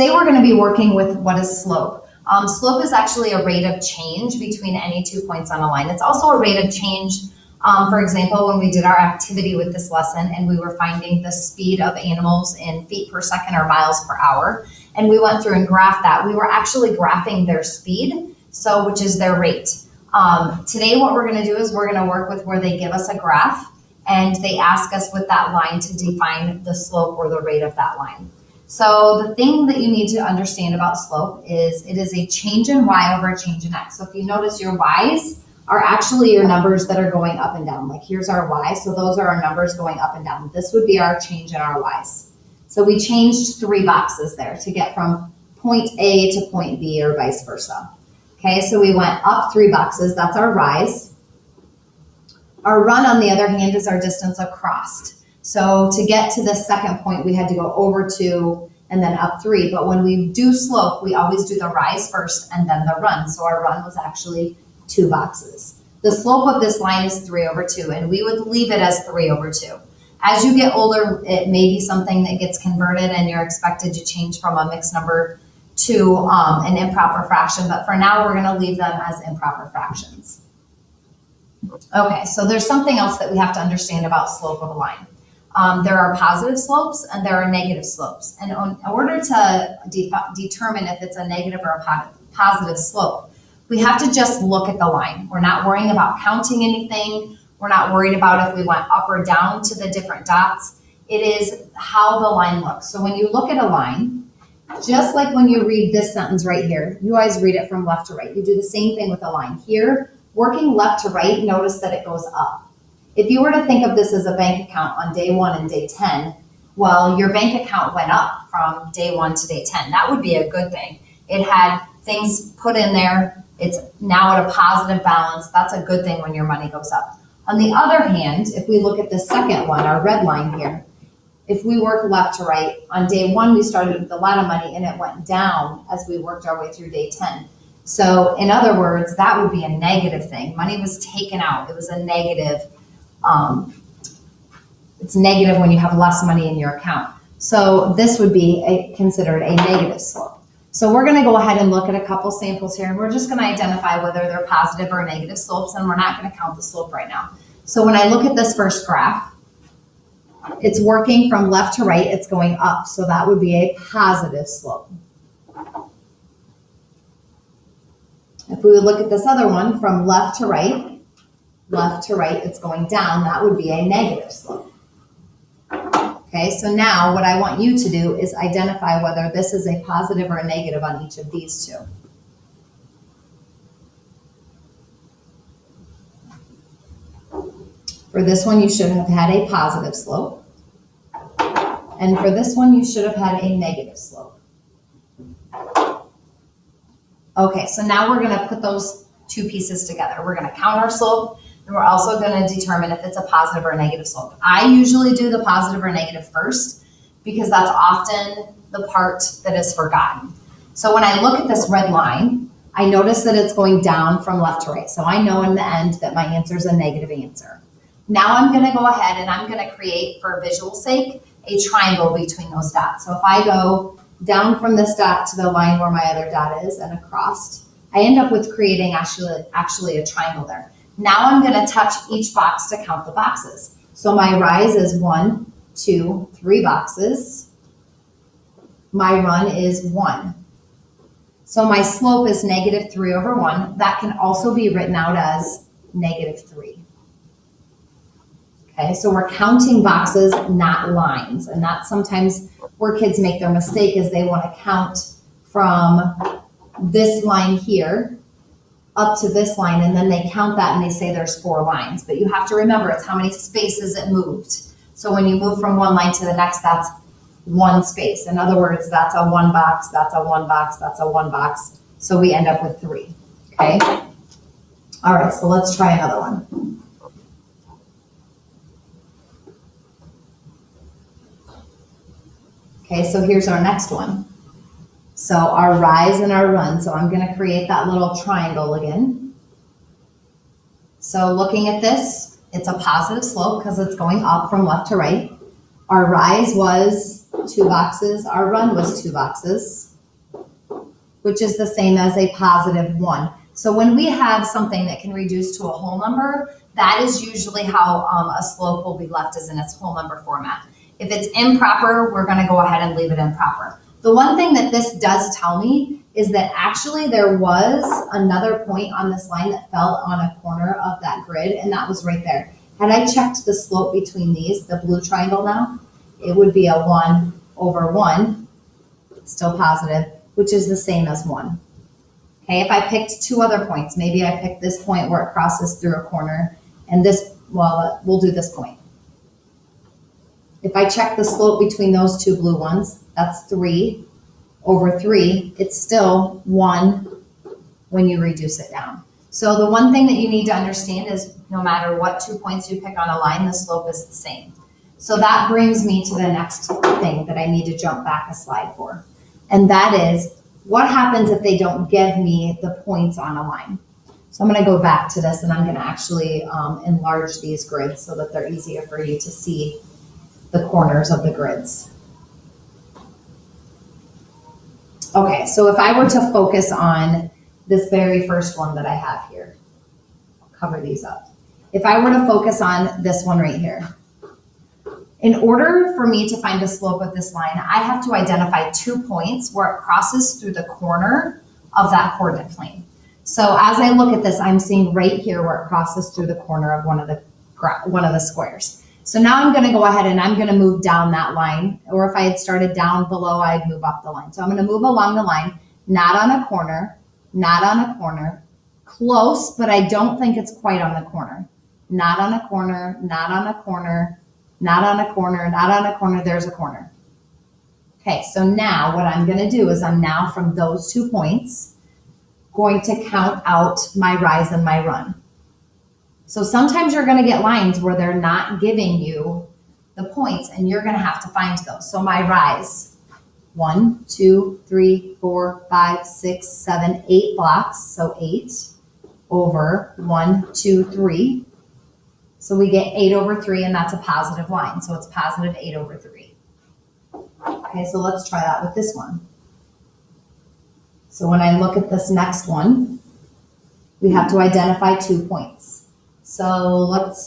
Today we're going to be working with what is slope. Slope is actually a rate of change between any 2 points on a line. It's also a rate of change, for example, when we did our activity with this lesson and we were finding the speed of animals in feet per second or miles per hour, and we went through and graphed that. We were actually graphing their speed, which is their rate. Today what we're going to do is we're going to work with where they give us a graph and they ask us with that line to define the slope or the rate of that line. So the thing that you need to understand about slope is it is a change in y over a change in x. So if you notice, your y's are actually your numbers that are going up and down. Like here's our y, so those are our numbers going up and down. This would be our change in our y's. So we changed 3 boxes there to get from point A to point B or vice versa. Okay, so we went up 3 boxes, that's our rise. Our run, on the other hand, is our distance across. So to get to the second point, we had to go over 2 and then up 3. But when we do slope, we always do the rise first and then the run. So our run was actually 2 boxes. The slope of this line is 3 over 2, and we would leave it as 3 over 2. As you get older, it may be something that gets converted and you're expected to change from a mixed number to an improper fraction. But for now, we're going to leave them as improper fractions. Okay, so there's something else that we have to understand about slope of a line. There are positive slopes and there are negative slopes. And in order to determine if it's a negative or a positive slope, we have to just look at the line. We're not worrying about counting anything. We're not worried about if we went up or down to the different dots. It is how the line looks. So when you look at a line, just like when you read this sentence right here, you always read it from left to right. You do the same thing with a line. Here, working left to right, notice that it goes up. If you were to think of this as a bank account on day 1 and day 10, well, your bank account went up from day 1 to day 10. That would be a good thing. It had things put in there. It's now at a positive balance. That's a good thing when your money goes up. On the other hand, if we look at the second one, our red line here, if we work left to right, on day 1, we started with a lot of money and it went down as we worked our way through day 10. So in other words, that would be a negative thing. Money was taken out. It was a negative. It's negative when you have less money in your account. So this would be considered a negative slope. So we're going to go ahead and look at a couple samples here, and we're just going to identify whether they're positive or negative slopes, and we're not going to count the slope right now. So when I look at this first graph, it's working from left to right, it's going up, so that would be a positive slope. If we would look at this other one, from left to right, it's going down, that would be a negative slope. Okay, so now what I want you to do is identify whether this is a positive or a negative on each of these two. For this one, you should have had a positive slope. And for this one, you should have had a negative slope. Okay, so now we're going to put those 2 pieces together. We're going to count our slope, and we're also going to determine if it's a positive or a negative slope. I usually do the positive or negative first because that's often the part that is forgotten. So when I look at this red line, I notice that it's going down from left to right. So I know in the end that my answer is a negative answer. Now I'm going to go ahead and I'm going to create, for visual sake, a triangle between those dots. So if I go down from this dot to the line where my other dot is and across, I end up with creating actually a triangle there. Now I'm going to touch each box to count the boxes. So my rise is 1, 2, 3 boxes. My run is 1. So my slope is negative 3 over 1. That can also be written out as negative 3. Okay, so we're counting boxes, not lines. And that's sometimes where kids make their mistake, is they want to count from this line here up to this line, and then they count that and they say there's 4 lines. But you have to remember, it's how many spaces it moved. So when you move from one line to the next, that's 1 space. In other words, that's a 1 box, that's a 1 box, that's a 1 box. So we end up with 3, okay? All right, so let's try another one. Okay, so here's our next one. So our rise and our run. So I'm going to create that little triangle again. So looking at this, it's a positive slope because it's going up from left to right. Our rise was 2 boxes. Our run was 2 boxes. which is the same as a positive 1. So when we have something that can reduce to a whole number, that is usually how a slope will be left, is in its whole number format. If it's improper, we're going to go ahead and leave it improper. The one thing that this does tell me is that actually there was another point on this line that fell on a corner of that grid, and that was right there. Had I checked the slope between these, the blue triangle now, it would be a 1 over 1, still positive, which is the same as 1. Okay, if I picked two other points, maybe I picked this point where it crosses through a corner, and this, well, we'll do this point. If I check the slope between those two blue ones, that's 3 over 3. It's still 1 when you reduce it down. So the one thing that you need to understand is no matter what 2 points you pick on a line, the slope is the same. So that brings me to the next thing that I need to jump back a slide for. And that is, what happens if they don't give me the points on a line? So I'm going to go back to this, and I'm going to actually enlarge these grids so that they're easier for you to see the corners of the grids. Okay, so if I were to focus on this very first one that I have here, I'll cover these up. If I were to focus on this one right here, in order for me to find the slope of this line, I have to identify 2 points where it crosses through the corner of that coordinate plane. So as I look at this, I'm seeing right here where it crosses through the corner of one of the squares. So now I'm going to go ahead and I'm going to move down that line, or if I had started down below, I'd move up the line. So I'm going to move along the line, not on a corner, not on a corner, close, but I don't think it's quite on the corner. Not on a corner, not on a corner, not on a corner, not on a corner, there's a corner. Okay, so now what I'm going to do is I'm now from those 2 points going to count out my rise and my run. So sometimes you're going to get lines where they're not giving you the points, and you're going to have to find those. So my rise, 1, 2, 3, 4, 5, 6, 7, 8 blocks. So 8 over 1, 2, 3. So we get 8 over 3, and that's a positive line. So it's positive 8 over 3. Okay, so let's try that with this one. So when I look at this next one, we have to identify 2 points. So let's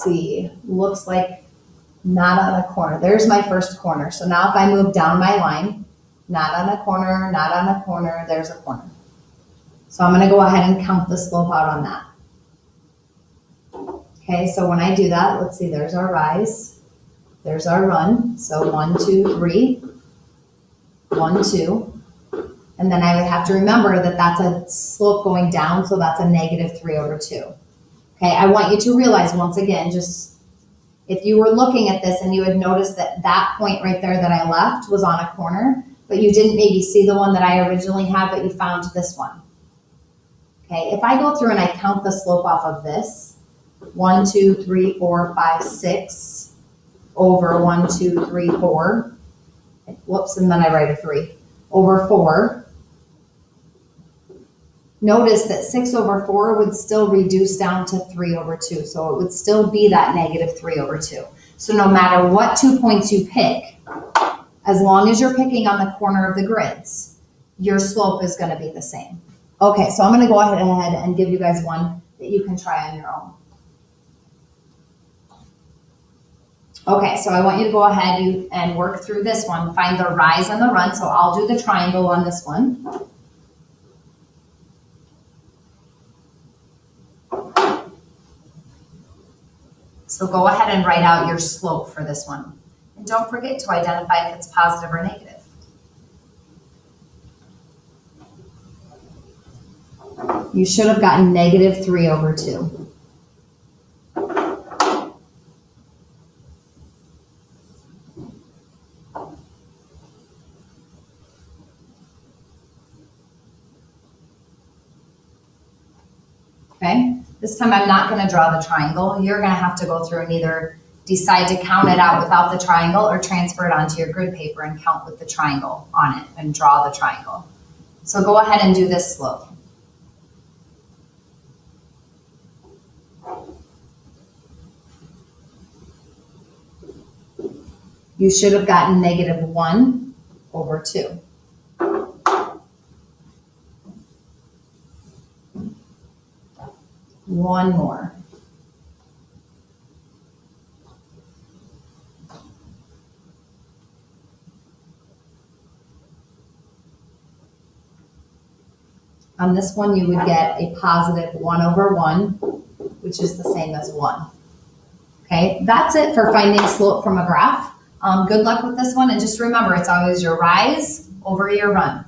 see, looks like not on a corner. There's my first corner. So now if I move down my line, not on a corner, not on a corner, there's a corner. So I'm going to go ahead and count the slope out on that. Okay, so when I do that, let's see, there's our rise, there's our run. So 1, 2, 3, 1, 2. And then I would have to remember that that's a slope going down, so that's a negative 3 over 2. Okay, I want you to realize once again, just if you were looking at this and you had noticed that that point right there that I left was on a corner, but you didn't maybe see the one that I originally had, but you found this one. Okay, if I go through and I count the slope off of this, 1, 2, 3, 4, 5, 6 over 1, 2, 3, 4. Whoops, and then I write a 3 over 4. Notice that 6 over 4 would still reduce down to 3 over 2. So it would still be that negative 3 over 2. So no matter what 2 points you pick, as long as you're picking on the corner of the grids, your slope is going to be the same. Okay, so I'm going to go ahead and give you guys one that you can try on your own. Okay, so I want you to go ahead and work through this one. Find the rise and the run. So I'll do the triangle on this one. So go ahead and write out your slope for this one. And don't forget to identify if it's positive or negative. You should have gotten negative 3 over 2. Okay, this time I'm not going to draw the triangle. You're going to have to go through and either decide to count it out without the triangle or transfer it onto your grid paper and count with the triangle on it and draw the triangle. So go ahead and do this slope. You should have gotten negative 1 over 2. One more. On this one, you would get a positive 1/1, which is the same as 1. Okay, that's it for finding slope from a graph. Good luck with this one, and just remember, it's always your rise over your run.